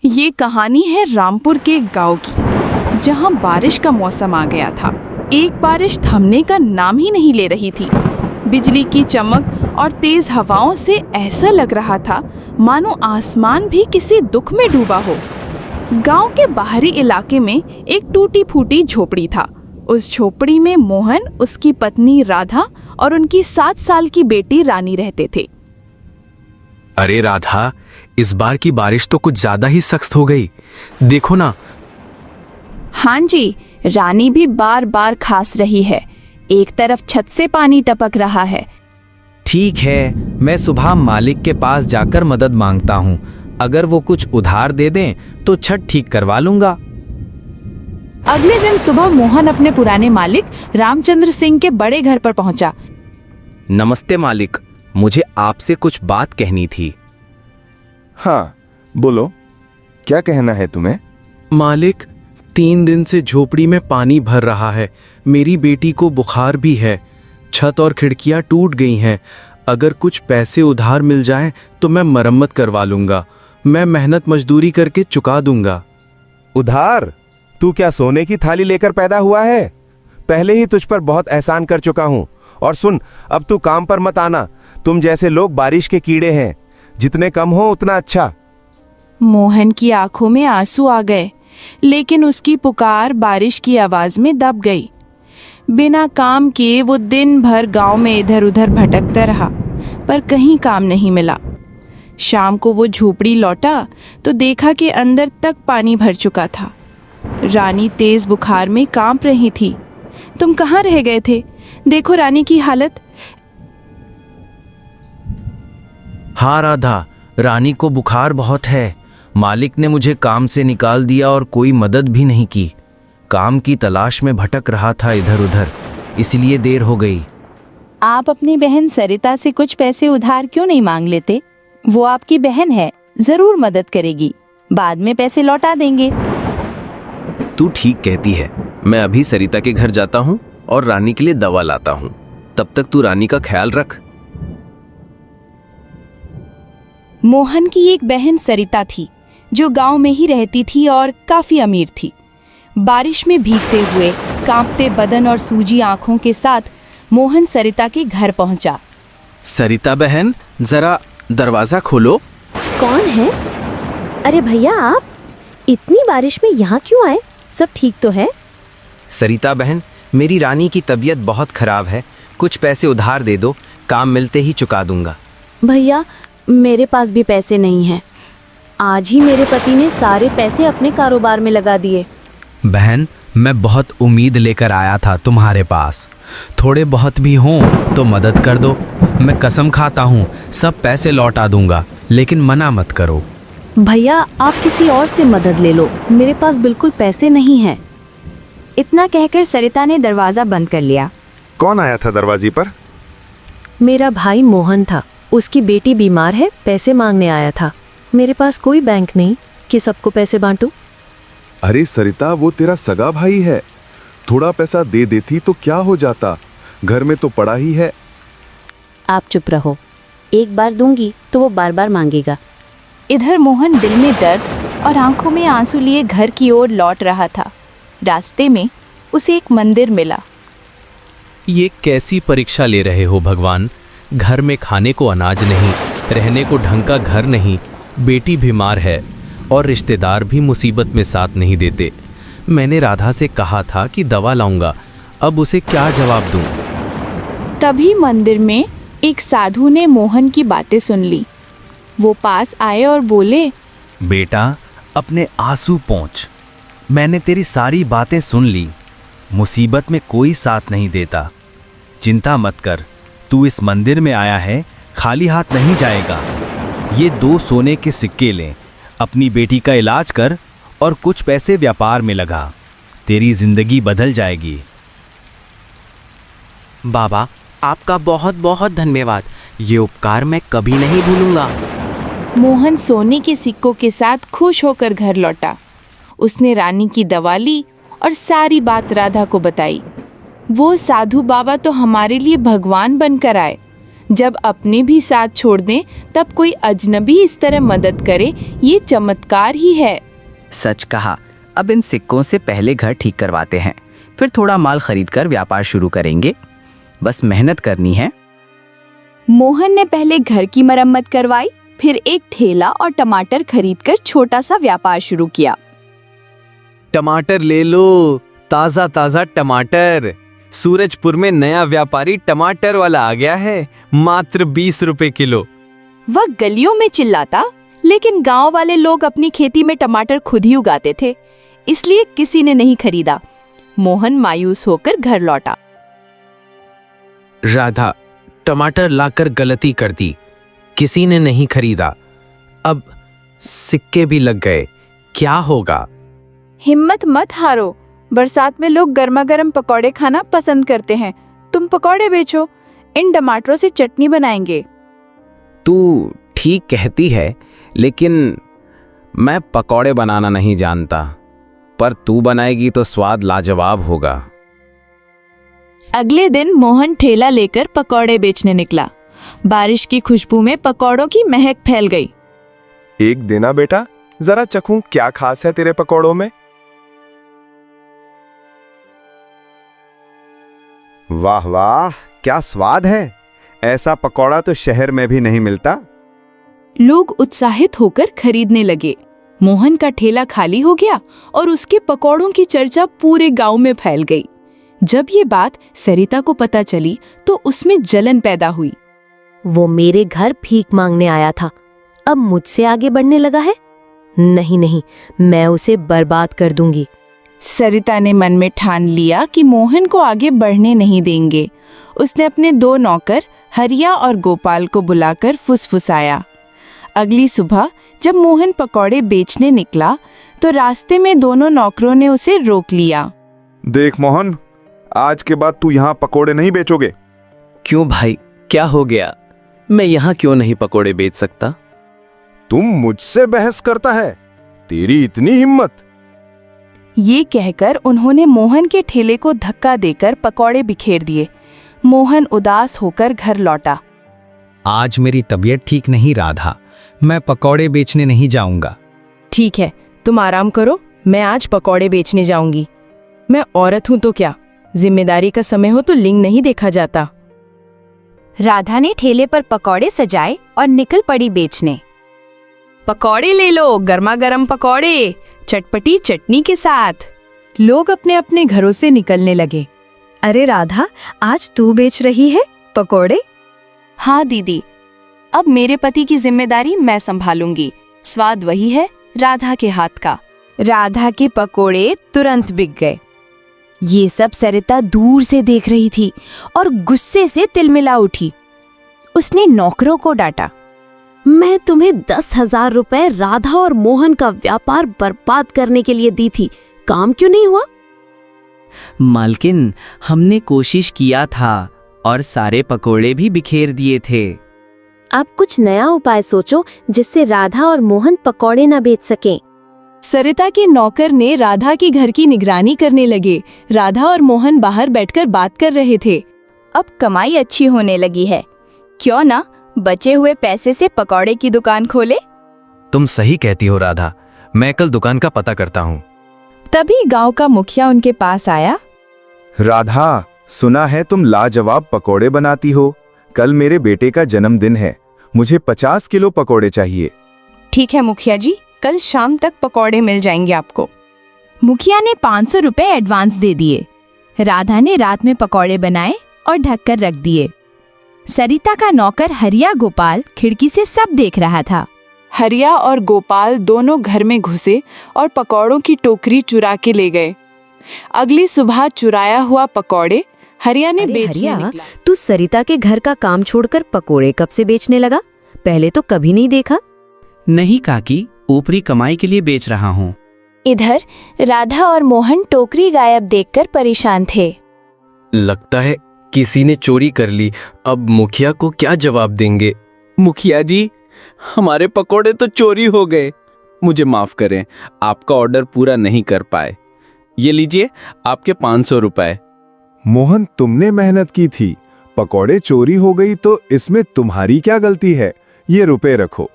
ये कहानी है रामपुर के गांव की, जहां बारिश का मौसम आ गया था। एक बारिश थमने का नाम ही नहीं ले रही थी। बिजली की चमक और तेज हवाओं से ऐसा लग रहा था मानो आसमान भी किसी दुख में डूबा हो। गांव के बाहरी इलाके में एक टूटी फूटी झोपड़ी था। उस झोपड़ी में मोहन, उसकी पत्नी राधा और उनकी 7 साल की बेटी रानी रहते थे। अरे राधा, इस बार की बारिश तो कुछ ज्यादा ही सख्त हो गई, देखो ना। हाँ जी, रानी भी बार बार खांस रही है। एक तरफ छत से पानी टपक रहा है। ठीक है, मैं सुबह मालिक के पास जाकर मदद मांगता हूँ। अगर वो कुछ उधार दे दें तो छत ठीक करवा लूंगा। अगले दिन सुबह मोहन अपने पुराने मालिक रामचंद्र सिंह के बड़े घर पर पहुंचा। नमस्ते मालिक, मुझे आपसे कुछ बात कहनी थी। हाँ, बोलो, क्या कहना है तुम्हें? मालिक, 3 दिन से झोपड़ी में पानी भर रहा है। मेरी बेटी को बुखार भी है। छत और खिड़कियां टूट गई हैं। अगर कुछ पैसे उधार मिल जाएं तो मैं मरम्मत करवा लूंगा। मैं मेहनत मजदूरी करके चुका दूंगा। उधार? तू क्या सोने की थाली लेकर पैदा हुआ है? पहले ही तुझ पर बहुत एहसान कर चुका हूं। और सुन, अब तू काम पर मत आना। तुम जैसे लोग बारिश के कीड़े हैं। जितने कम हो उतना अच्छा। मोहन की आंखों में आंसू आ गए, लेकिन उसकी पुकार बारिश की आवाज में दब गई। बिना काम किए वो दिन भर गांव में इधर उधर भटकता रहा, पर कहीं काम नहीं मिला। शाम को वो झोपड़ी लौटा तो देखा कि अंदर तक पानी भर चुका था। रानी तेज बुखार में कांप रही थी। तुम कहाँ रह गए थे? देखो रानी की हालत। हाँ राधा, रानी को बुखार बहुत है। मालिक ने मुझे काम से निकाल दिया और कोई मदद भी नहीं की। काम की तलाश में भटक रहा था इधर उधर, इसलिए देर हो गई। आप अपनी बहन सरिता से कुछ पैसे उधार क्यों नहीं मांग लेते? वो आपकी बहन है, जरूर मदद करेगी। बाद में पैसे लौटा देंगे। तू ठीक कहती है। मैं अभी सरिता के घर जाता हूँ और रानी के लिए दवा लाता हूँ। तब तक तू रानी का ख्याल रख। मोहन की एक बहन सरिता थी, जो गांव में ही रहती थी और काफी अमीर थी। बारिश में भीगते हुए, कांपते बदन और सूजी आंखों के साथ मोहन सरिता के घर पहुंचा। सरिता बहन, जरा दरवाजा खोलो। कौन है? अरे भैया, आप इतनी बारिश में यहाँ क्यों आए? सब ठीक तो है? सरिता बहन, मेरी रानी की तबीयत बहुत खराब है। कुछ पैसे उधार दे दो, काम मिलते ही चुका दूंगा। भैया, मेरे पास भी पैसे नहीं हैं। आज ही मेरे पति ने सारे पैसे अपने कारोबार में लगा दिए। बहन, मैं बहुत उम्मीद लेकर आया था तुम्हारे पास। थोड़े बहुत भी हों तो मदद कर दो। मैं कसम खाता हूँ सब पैसे लौटा दूंगा, लेकिन मना मत करो। भैया, आप किसी और से मदद ले लो, मेरे पास बिल्कुल पैसे नहीं हैं। इतना कहकर सरिता ने दरवाजा बंद कर लिया। कौन आया था दरवाजे पर? मेरा भाई मोहन था। उसकी बेटी बीमार है, पैसे मांगने आया था। मेरे पास कोई बैंक नहीं कि सबको पैसे बांटूं। अरे सरिता, वो तेरा सगा भाई है। थोड़ा पैसा दे देती तो क्या हो जाता? घर में तो पड़ा ही है। आप चुप रहो। एक बार दूंगी तो वो बार बार मांगेगा। इधर मोहन दिल में दर्द और आंखों में आंसू लिए घर की ओर लौट रहा था। रास्ते में उसे एक मंदिर मिला। ये कैसी परीक्षा ले रहे हो भगवान? घर में खाने को अनाज नहीं, रहने को ढंग का घर नहीं, बेटी बीमार है और रिश्तेदार भी मुसीबत में साथ नहीं देते। मैंने राधा से कहा था कि दवा लाऊंगा, अब उसे क्या जवाब दूं? तभी मंदिर में एक साधु ने मोहन की बातें सुन ली। वो पास आए और बोले, बेटा, अपने आंसू पोंछ। मैंने तेरी सारी बातें सुन ली। मुसीबत में कोई साथ नहीं देता। चिंता मत कर, तू इस मंदिर में आया है, खाली हाथ नहीं जाएगा। ये 2 सोने के सिक्के ले, अपनी बेटी का इलाज कर और कुछ पैसे व्यापार में लगा। तेरी जिंदगी बदल जाएगी। बाबा, आपका बहुत बहुत धन्यवाद। ये उपकार मैं कभी नहीं भूलूंगा। मोहन सोने के सिक्कों के साथ खुश होकर घर लौटा। उसने रानी की दवा ली और सारी बात राधा को बताई। वो साधु बाबा तो हमारे लिए भगवान बनकर आए। जब अपने भी साथ छोड़ दें तब कोई अजनबी इस तरह मदद करे, ये चमत्कार ही है। सच कहा। अब इन सिक्कों से पहले घर ठीक करवाते हैं, फिर थोड़ा माल खरीदकर व्यापार शुरू करेंगे। बस मेहनत करनी है। मोहन ने पहले घर की मरम्मत करवाई, फिर एक ठेला और टमाटर खरीदकर छोटा सा व्यापार शुरू किया। टमाटर ले लो, ताजा ताजा टमाटर। सूरजपुर में नया व्यापारी टमाटर वाला आ गया है, मात्र 20 रुपए किलो। वह गलियों में चिल्लाता, लेकिन गांव वाले लोग अपनी खेती में टमाटर खुद ही उगाते थे, इसलिए किसी ने नहीं खरीदा। मोहन मायूस होकर घर लौटा। राधा, टमाटर लाकर गलती कर दी, किसी ने नहीं खरीदा। अब सिक्के भी लग गए, क्या होगा? हिम्मत मत हारो, बरसात में लोग गर्मा गर्म पकौड़े खाना पसंद करते हैं। तुम पकौड़े बेचो, इन टमाटरों से चटनी बनाएंगे। तू ठीक कहती है, लेकिन मैं पकौड़े बनाना नहीं जानता, पर तू बनाएगी तो स्वाद लाजवाब होगा। अगले दिन मोहन ठेला लेकर पकौड़े बेचने निकला। बारिश की खुशबू में पकौड़ों की महक फैल गई। एक देना बेटा, जरा चखूं क्या खास है तेरे पकौड़ों में। वाह वाह, क्या स्वाद है। ऐसा पकौड़ा तो शहर में भी नहीं मिलता। लोग उत्साहित होकर खरीदने लगे। मोहन का ठेला खाली हो गया और उसके पकौड़ों की चर्चा पूरे गांव में फैल गई। जब ये बात सरिता को पता चली तो उसमें जलन पैदा हुई। वो मेरे घर भीख मांगने आया था, अब मुझसे आगे बढ़ने लगा है। नहीं नहीं, मैं उसे बर्बाद कर दूंगी। सरिता ने मन में ठान लिया कि मोहन को आगे बढ़ने नहीं देंगे। उसने अपने 2 नौकर हरिया और गोपाल को बुलाकर फुसफुसाया। अगली सुबह जब मोहन पकौड़े बेचने निकला तो रास्ते में दोनों नौकरों ने उसे रोक लिया। देख मोहन, आज के बाद तू यहाँ पकोड़े नहीं बेचोगे। क्यों भाई, क्या हो गया? मैं यहाँ क्यों नहीं पकोड़े बेच सकता? तुम मुझसे बहस करता है, तेरी इतनी हिम्मत। ये कहकर उन्होंने मोहन के ठेले को धक्का देकर पकौड़े बिखेर दिए। मोहन उदास होकर घर लौटा। आज मेरी तबीयत ठीक नहीं राधा, मैं पकौड़े बेचने नहीं जाऊंगा। ठीक है, तुम आराम करो, मैं आज पकौड़े बेचने जाऊंगी। मैं औरत हूं तो क्या, जिम्मेदारी का समय हो तो लिंग नहीं देखा जाता। राधा ने ठेले पर पकौड़े सजाए और निकल पड़ी बेचने। पकौड़े ले लो, गर्मा गर्म पकौड़े, चटपटी चटनी के साथ। लोग अपने अपने घरों से निकलने लगे। अरे राधा, आज तू बेच रही है पकोड़े? हाँ दीदी, अब मेरे पति की जिम्मेदारी मैं संभालूंगी। स्वाद वही है राधा के हाथ का। राधा के पकोड़े तुरंत बिक गए। ये सब सरिता दूर से देख रही थी और गुस्से से तिलमिला उठी। उसने नौकरों को डांटा। मैं तुम्हें 10,000 रुपए राधा और मोहन का व्यापार बर्बाद करने के लिए दी थी, काम क्यों नहीं हुआ? मालकिन, हमने कोशिश किया था और सारे पकोड़े भी बिखेर दिए थे। आप कुछ नया उपाय सोचो जिससे राधा और मोहन पकौड़े न बेच सकें। सरिता के नौकर ने राधा की घर की निगरानी करने लगे। राधा और मोहन बाहर बैठकर बात कर रहे थे। अब कमाई अच्छी होने लगी है, क्यों ना बचे हुए पैसे से पकौड़े की दुकान खोले। तुम सही कहती हो राधा, मैं कल दुकान का पता करता हूँ। तभी गांव का मुखिया उनके पास आया। राधा, सुना है तुम लाजवाब पकोड़े बनाती हो। कल मेरे बेटे का जन्मदिन है, मुझे 50 किलो पकोड़े चाहिए। ठीक है मुखिया जी, कल शाम तक पकौड़े मिल जाएंगे आपको। मुखिया ने 500 रुपए एडवांस दे दिए। राधा ने रात में पकौड़े बनाए और ढककर रख दिए। सरिता का नौकर हरिया गोपाल खिड़की से सब देख रहा था। हरिया और गोपाल दोनों घर में घुसे और पकौड़ों की टोकरी चुरा के ले गए। अगली सुबह चुराया हुआ पकौड़े हरिया ने अरे बेचने हरिया, निकला। तू सरिता के घर का काम छोड़कर पकोड़े कब से बेचने लगा? पहले तो कभी नहीं देखा। नहीं काकी, ऊपरी कमाई के लिए बेच रहा हूँ। इधर राधा और मोहन टोकरी गायब देखकर परेशान थे। लगता है किसी ने चोरी कर ली। अब मुखिया को क्या जवाब देंगे? मुखिया जी, हमारे पकोड़े तो चोरी हो गए। मुझे माफ करें, आपका ऑर्डर पूरा नहीं कर पाए। ये लीजिए आपके 500 रुपए। मोहन, तुमने मेहनत की थी, पकौड़े चोरी हो गई तो इसमें तुम्हारी क्या गलती है? ये रुपए रखो।